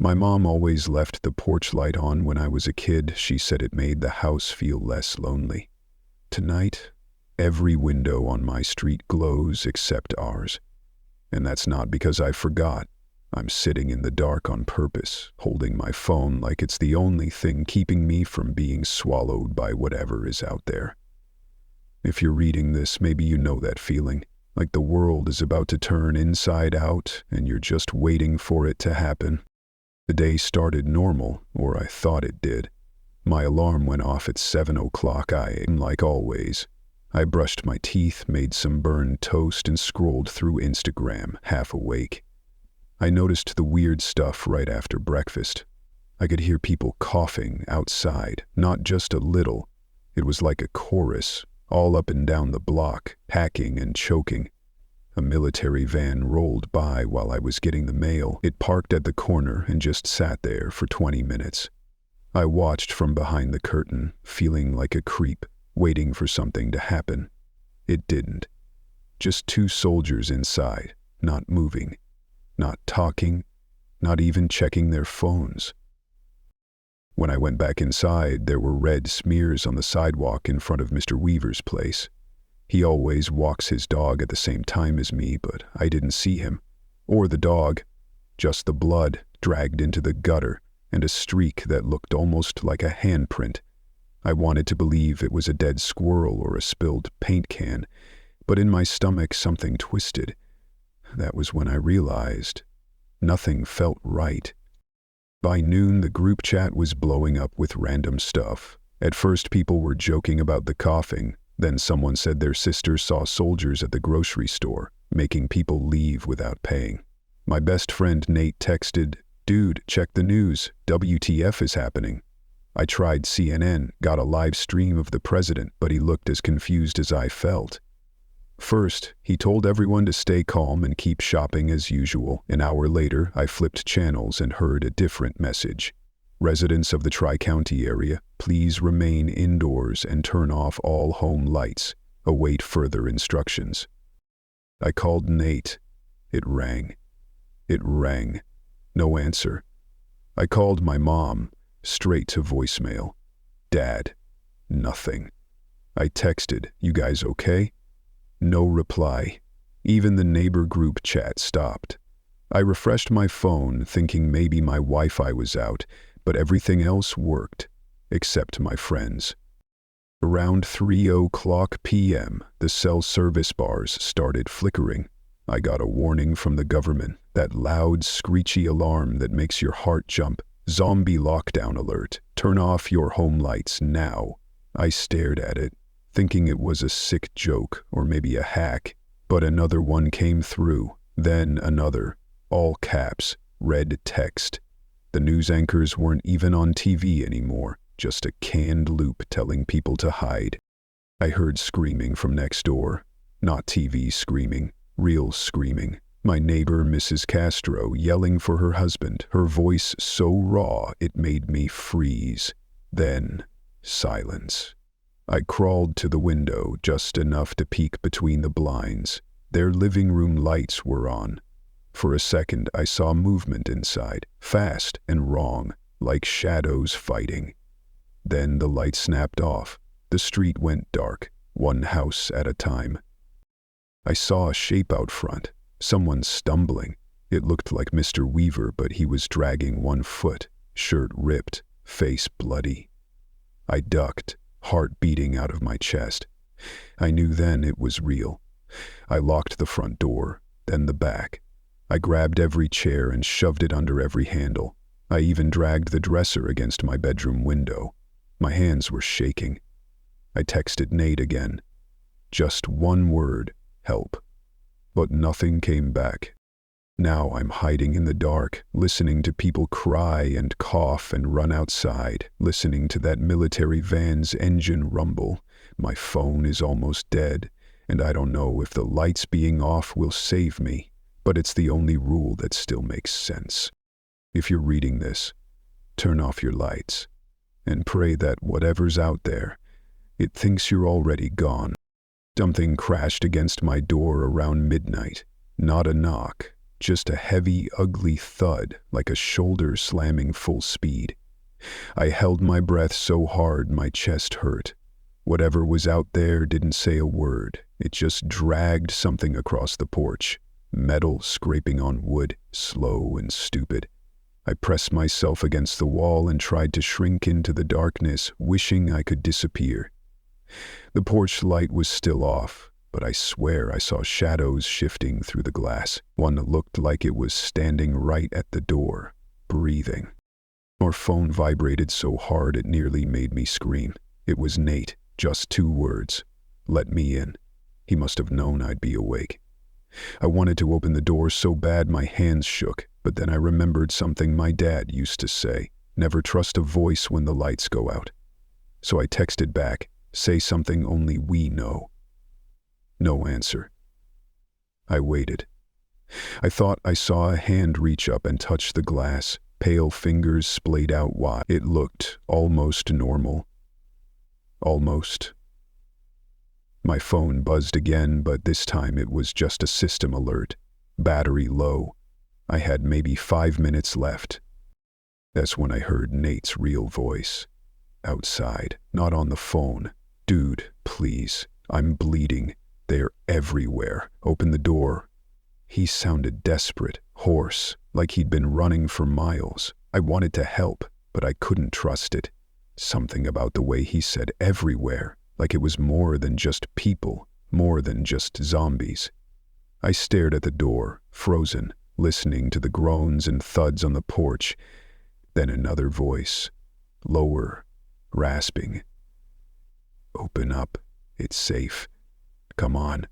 My mom always left the porch light on when I was a kid. She said it made the house feel less lonely. Tonight, every window on my street glows except ours. And that's not because I forgot. I'm sitting in the dark on purpose, holding my phone like it's the only thing keeping me from being swallowed by whatever is out there. If you're reading this, maybe you know that feeling, like the world is about to turn inside out and you're just waiting for it to happen. The day started normal, or I thought it did. My alarm went off at 7 o'clock. Like always, I brushed my teeth, made some burned toast, and scrolled through Instagram, half awake. I noticed the weird stuff right after breakfast. I could hear people coughing outside, not just a little. It was like a chorus, all up and down the block, hacking and choking. A military van rolled by while I was getting the mail. It parked at the corner and just sat there for 20 minutes. I watched from behind the curtain, feeling like a creep, waiting for something to happen. It didn't. Just two soldiers inside, not moving, not talking, not even checking their phones. When I went back inside, there were red smears on the sidewalk in front of Mr. Weaver's place. He always walks his dog at the same time as me, but I didn't see him, or the dog, just the blood dragged into the gutter and a streak that looked almost like a handprint. I wanted to believe it was a dead squirrel or a spilled paint can, but in my stomach something twisted. That was when I realized nothing felt right. By noon, the group chat was blowing up with random stuff. At first, people were joking about the coughing. Then someone said their sister saw soldiers at the grocery store, making people leave without paying. My best friend Nate texted, "Dude, check the news. WTF is happening." I tried CNN, got a live stream of the president, but he looked as confused as I felt. First, he told everyone to stay calm and keep shopping as usual. An hour later, I flipped channels and heard a different message. Residents of the Tri-County area, please remain indoors and turn off all home lights. Await further instructions. I called Nate. It rang. It rang. No answer. I called my mom, straight to voicemail. Dad. Nothing. I texted, "You guys okay?" No reply. Even the neighbor group chat stopped. I refreshed my phone, thinking maybe my Wi-Fi was out, but everything else worked, except my friends. Around 3:00 p.m., the cell service bars started flickering. I got a warning from the government, that loud, screechy alarm that makes your heart jump. Zombie lockdown alert. Turn off your home lights now. I stared at it, thinking it was a sick joke or maybe a hack, but another one came through, then another, all caps, red text. The news anchors weren't even on TV anymore, just a canned loop telling people to hide. I heard screaming from next door. Not TV screaming, real screaming. My neighbor, Mrs. Castro, yelling for her husband, her voice so raw it made me freeze. Then, silence. I crawled to the window just enough to peek between the blinds. Their living room lights were on. For a second, I saw movement inside, fast and wrong, like shadows fighting. Then the light snapped off. The street went dark, one house at a time. I saw a shape out front, someone stumbling. It looked like Mr. Weaver, but he was dragging one foot, shirt ripped, face bloody. I ducked, heart beating out of my chest. I knew then it was real. I locked the front door, then the back. I grabbed every chair and shoved it under every handle. I even dragged the dresser against my bedroom window. My hands were shaking. I texted Nate again. Just one word, help. But nothing came back. Now I'm hiding in the dark, listening to people cry and cough and run outside, listening to that military van's engine rumble. My phone is almost dead, and I don't know if the lights being off will save me. But it's the only rule that still makes sense. If you're reading this, turn off your lights and pray that whatever's out there, it thinks you're already gone. Something crashed against my door around midnight. Not a knock, just a heavy, ugly thud like a shoulder slamming full speed. I held my breath so hard my chest hurt. Whatever was out there didn't say a word. It just dragged something across the porch, metal scraping on wood, slow and stupid. I pressed myself against the wall and tried to shrink into the darkness, wishing I could disappear. The porch light was still off, but I swear I saw shadows shifting through the glass. One looked like it was standing right at the door, breathing. Our phone vibrated so hard it nearly made me scream. It was Nate, just 2 words. Let me in. He must have known I'd be awake. I wanted to open the door so bad my hands shook, but then I remembered something my dad used to say, never trust a voice when the lights go out. So I texted back, say something only we know. No answer. I waited. I thought I saw a hand reach up and touch the glass, pale fingers splayed out wide. It looked almost normal. Almost. My phone buzzed again, but this time it was just a system alert. Battery low. I had maybe 5 minutes left. That's when I heard Nate's real voice. Outside, not on the phone. Dude, please. I'm bleeding. They're everywhere. Open the door. He sounded desperate, hoarse, like he'd been running for miles. I wanted to help, but I couldn't trust it. Something about the way he said everywhere, like it was more than just people, more than just zombies. I stared at the door, frozen, listening to the groans and thuds on the porch. Then another voice, lower, rasping. Open up. It's safe. Come on.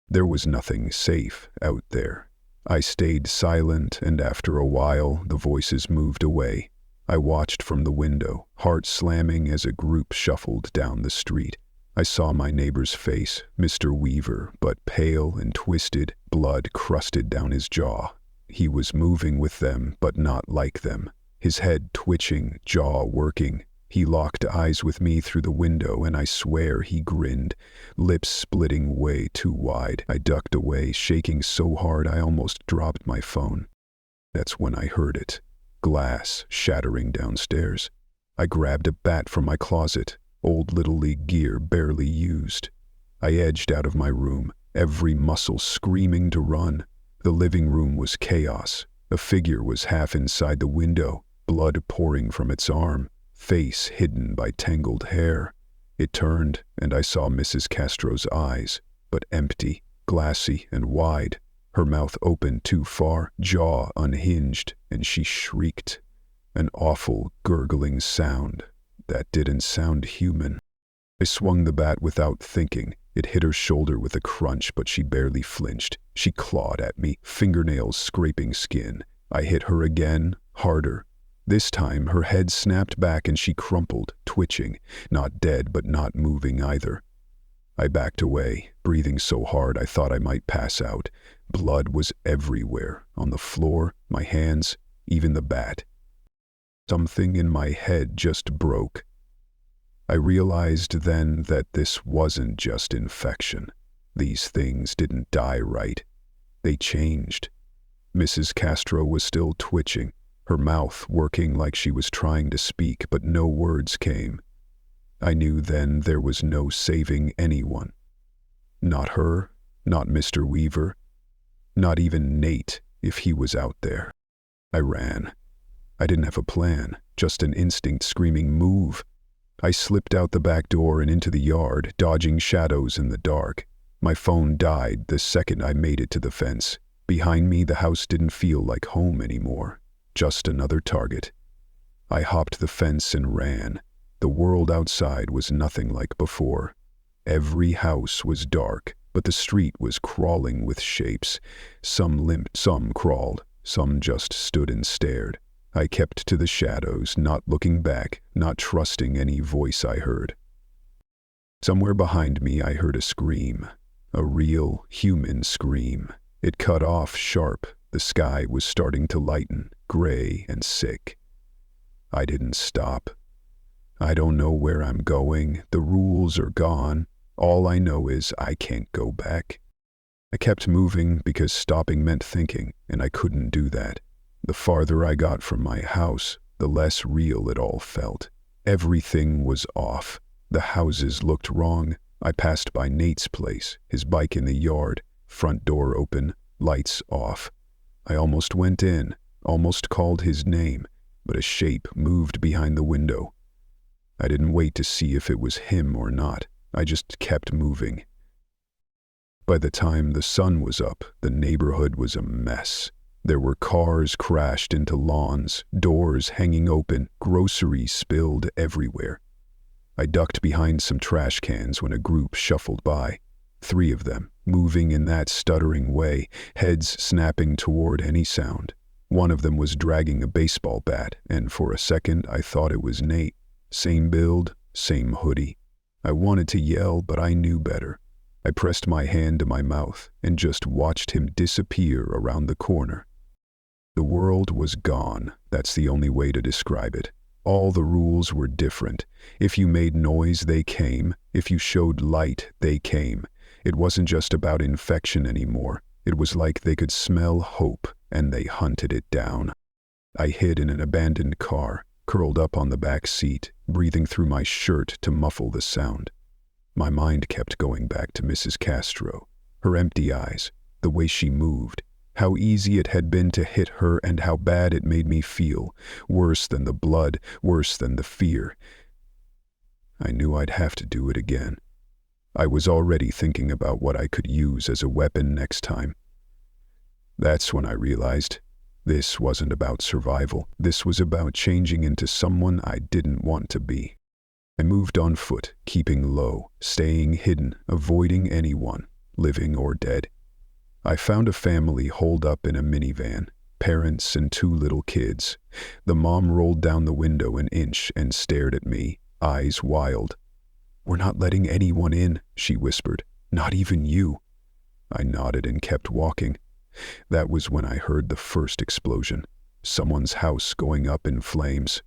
There was nothing safe out there. I stayed silent, and after a while, the voices moved away. I watched from the window, heart slamming as a group shuffled down the street. I saw my neighbor's face, Mr. Weaver, but pale and twisted, blood crusted down his jaw. He was moving with them, but not like them. His head twitching, jaw working. He locked eyes with me through the window, and I swear he grinned, lips splitting way too wide. I ducked away, shaking so hard I almost dropped my phone. That's when I heard it. Glass shattering downstairs. I grabbed a bat from my closet, old Little League gear barely used. I edged out of my room, every muscle screaming to run. The living room was chaos. A figure was half inside the window, blood pouring from its arm, face hidden by tangled hair. It turned, and I saw Mrs. Castro's eyes, but empty, glassy, and wide. Her mouth opened too far, jaw unhinged, and she shrieked. An awful, gurgling sound that didn't sound human. I swung the bat without thinking. It hit her shoulder with a crunch, but she barely flinched. She clawed at me, fingernails scraping skin. I hit her again, harder. This time, her head snapped back and she crumpled, twitching, not dead but not moving either. I backed away, breathing so hard I thought I might pass out. Blood was everywhere, on the floor, my hands, even the bat. Something in my head just broke. I realized then that this wasn't just infection. These things didn't die right. They changed. Mrs. Castro was still twitching, her mouth working like she was trying to speak, but no words came. I knew then there was no saving anyone. Not her, not Mr. Weaver, not even Nate if he was out there. I ran. I didn't have a plan, just an instinct screaming, "Move!" I slipped out the back door and into the yard, dodging shadows in the dark. My phone died the second I made it to the fence. Behind me, the house didn't feel like home anymore. Just another target. I hopped the fence and ran. The world outside was nothing like before. Every house was dark, but the street was crawling with shapes. Some limped, some crawled, some just stood and stared. I kept to the shadows, not looking back, not trusting any voice I heard. Somewhere behind me I heard a scream, a real human scream. It cut off sharp. The sky was starting to lighten, gray and sick. I didn't stop. I don't know where I'm going. The rules are gone. All I know is I can't go back. I kept moving because stopping meant thinking, and I couldn't do that. The farther I got from my house, the less real it all felt. Everything was off. The houses looked wrong. I passed by Nate's place, his bike in the yard, front door open, lights off. I almost went in, almost called his name, but a shape moved behind the window. I didn't wait to see if it was him or not. I just kept moving. By the time the sun was up, the neighborhood was a mess. There were cars crashed into lawns, doors hanging open, groceries spilled everywhere. I ducked behind some trash cans when a group shuffled by. 3 of them, moving in that stuttering way, heads snapping toward any sound. One of them was dragging a baseball bat, and for a second I thought it was Nate. Same build, same hoodie. I wanted to yell, but I knew better. I pressed my hand to my mouth and just watched him disappear around the corner. The world was gone. That's the only way to describe it. All the rules were different. If you made noise, they came. If you showed light, they came. It wasn't just about infection anymore. It was like they could smell hope, and they hunted it down. I hid in an abandoned car, curled up on the back seat, breathing through my shirt to muffle the sound. My mind kept going back to Mrs. Castro, her empty eyes, the way she moved, how easy it had been to hit her and how bad it made me feel, worse than the blood, worse than the fear. I knew I'd have to do it again. I was already thinking about what I could use as a weapon next time. That's when I realized this wasn't about survival. This was about changing into someone I didn't want to be. I moved on foot, keeping low, staying hidden, avoiding anyone, living or dead. I found a family holed up in a minivan, parents and 2 little kids. The mom rolled down the window an inch and stared at me, eyes wild. "We're not letting anyone in," she whispered. "Not even you." I nodded and kept walking. That was when I heard the first explosion. Someone's house going up in flames.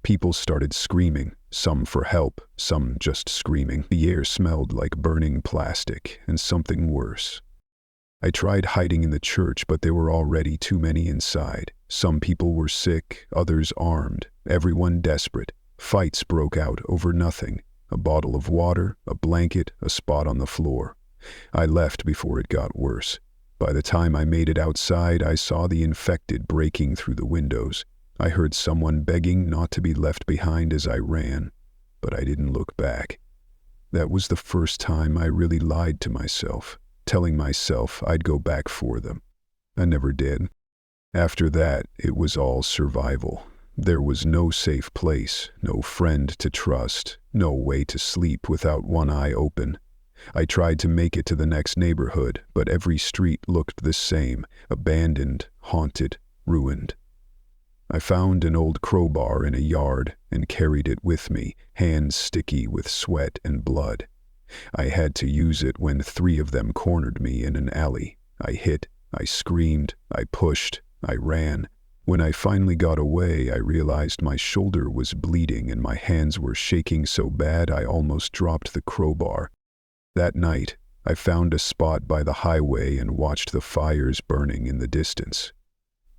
People started screaming, some for help, some just screaming. The air smelled like burning plastic and something worse. I tried hiding in the church, but there were already too many inside. Some people were sick, others armed, everyone desperate. Fights broke out over nothing. A bottle of water, a blanket, a spot on the floor. I left before it got worse. By the time I made it outside, I saw the infected breaking through the windows. I heard someone begging not to be left behind as I ran, but I didn't look back. That was the first time I really lied to myself, telling myself I'd go back for them. I never did. After that, it was all survival. There was no safe place, no friend to trust, no way to sleep without one eye open. I tried to make it to the next neighborhood, but every street looked the same, abandoned, haunted, ruined. I found an old crowbar in a yard and carried it with me, hands sticky with sweat and blood. I had to use it when 3 of them cornered me in an alley. I hit, I screamed, I pushed, I ran. When I finally got away, I realized my shoulder was bleeding and my hands were shaking so bad I almost dropped the crowbar. That night, I found a spot by the highway and watched the fires burning in the distance.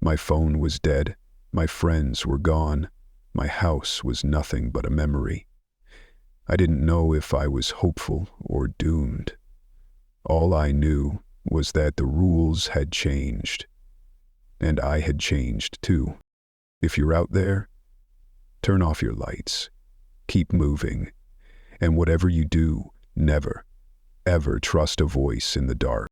My phone was dead. My friends were gone. My house was nothing but a memory. I didn't know if I was hopeful or doomed. All I knew was that the rules had changed. And I had changed too. If you're out there, turn off your lights. Keep moving. And whatever you do, never, ever trust a voice in the dark.